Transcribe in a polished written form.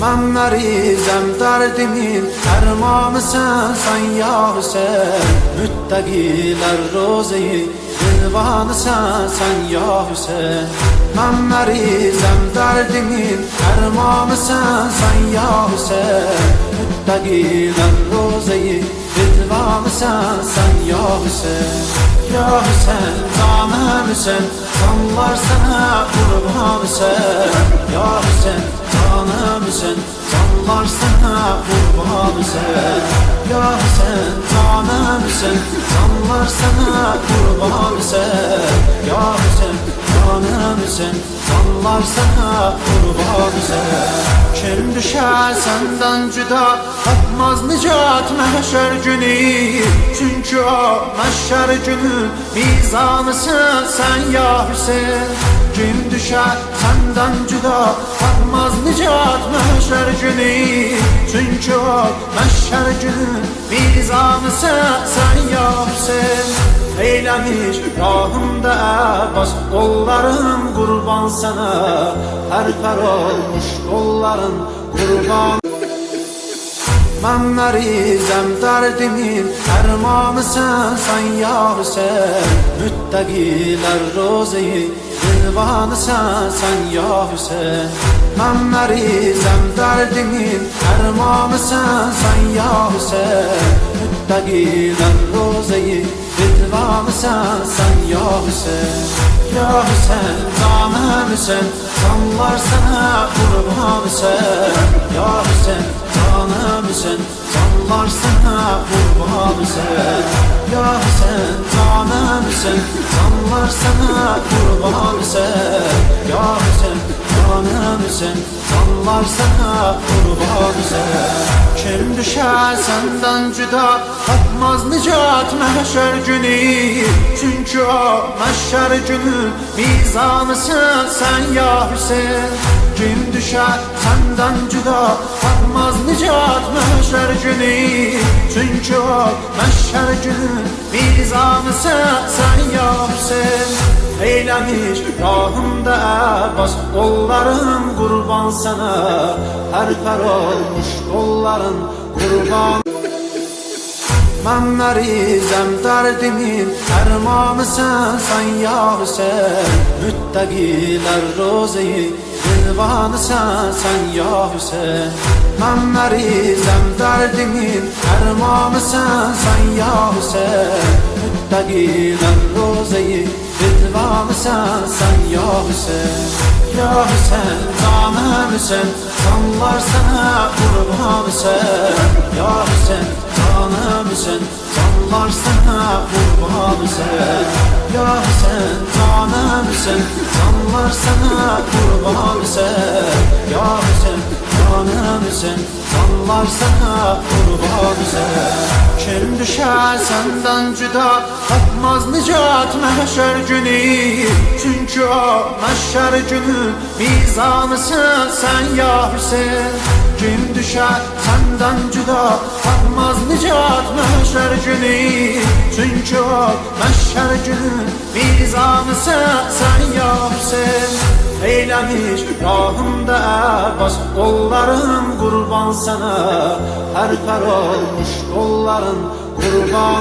Ben merizem derdimin dermanı sen ya Hüseyin. Müttakiler rozeyi rıdvanı sen ya Hüseyin. Ben merizem derdimin dermanı sen ya Hüseyin. Müttakiler rozeyi rıdvanı sen ya Hüseyin. Ya Hüseyin canım Hüseyin, canlar sana kurban Hüseyin. Ya Hüseyin canım Hüseyin, canlar sana kurban Hüseyin. Ya Hüseyin canım Hüseyin, canlar sana kurban Hüseyin. Ya Hüseyin canım Hüseyin, canlar sana kurban Hüseyin. Kim düşer senden cüda, tapmaz nicat mahşer günü. Çünkü o mahşer günü mizanısın sen ya Hüseyin. Kim düşer senden cüda, tapmaz nicat mahşer günü. Çünkü o mahşer günü mizanısın sen ya Hüseyin. Eylemiş rahımda bas kolların kurban sana. Her olmuş kolların kurban. Ben merizem derdimin dermanı sen ya Hüseyin. Müttakiler rozeyi rıdvanı sen ya Hüseyin. Ben merizem derdimin dermanı sen ya Hüseyin. Müttakiler rozeyi rıdvanı sen ya Hüseyin. Ya Hüseyin canım Hüseyin, canlar sana kurban Hüseyin. Ya Hüseyin canım Hüseyin, canlar sana kurban Hüseyin. Ya Hüseyin canım Hüseyin, canlar sana kurban Hüseyin. Ya Hüseyin canım Hüseyin, canlar sana kurban Hüseyin. Kim düşer senden cüda, tapmaz nicat mahşer günü. Çünkü o mahşer günü mizanısın sen ya Hüseyin. Kim düşer senden cüda, tapmaz nicat mahşer günü. Çünkü o mahşer günü mizanısın sen ya Hüseyin. Eylemiş rahımda bas kolların kurban sana. Her olmuş kolların kurban. Ben merizem derdimin dermanı sen ya Hüseyin. Müttakiler rozeyi rıdvanı sen ya Hüseyin. Ben merizem derdimin dermanı sen ya Hüseyin. Müttakiler rozeyi rıdvanı sen ya Hüseyin. Ya Hüseyin canım Hüseyin, canlar sana kurban Hüseyin. Ya Hüseyin canım Hüseyin, canlar sana kurban Hüseyin. Ya Hüseyin canım Hüseyin, canlar sana kurban Hüseyin. Ya Hüseyin canım Hüseyin, canlar sana kurban Hüseyin. Kim düşer senden cüda, tapmaz nicat mahşer günü. Çünkü o mahşer günü mizanısın sen ya Hüseyin. Kim düşer senden cüda, tapmaz nicat mahşer günü. Çünkü o mahşer günü mizanısın sen ya Hüseyin. Eylemiş rahımda bas kolların kurban sana. Her olmuş kolların kurban.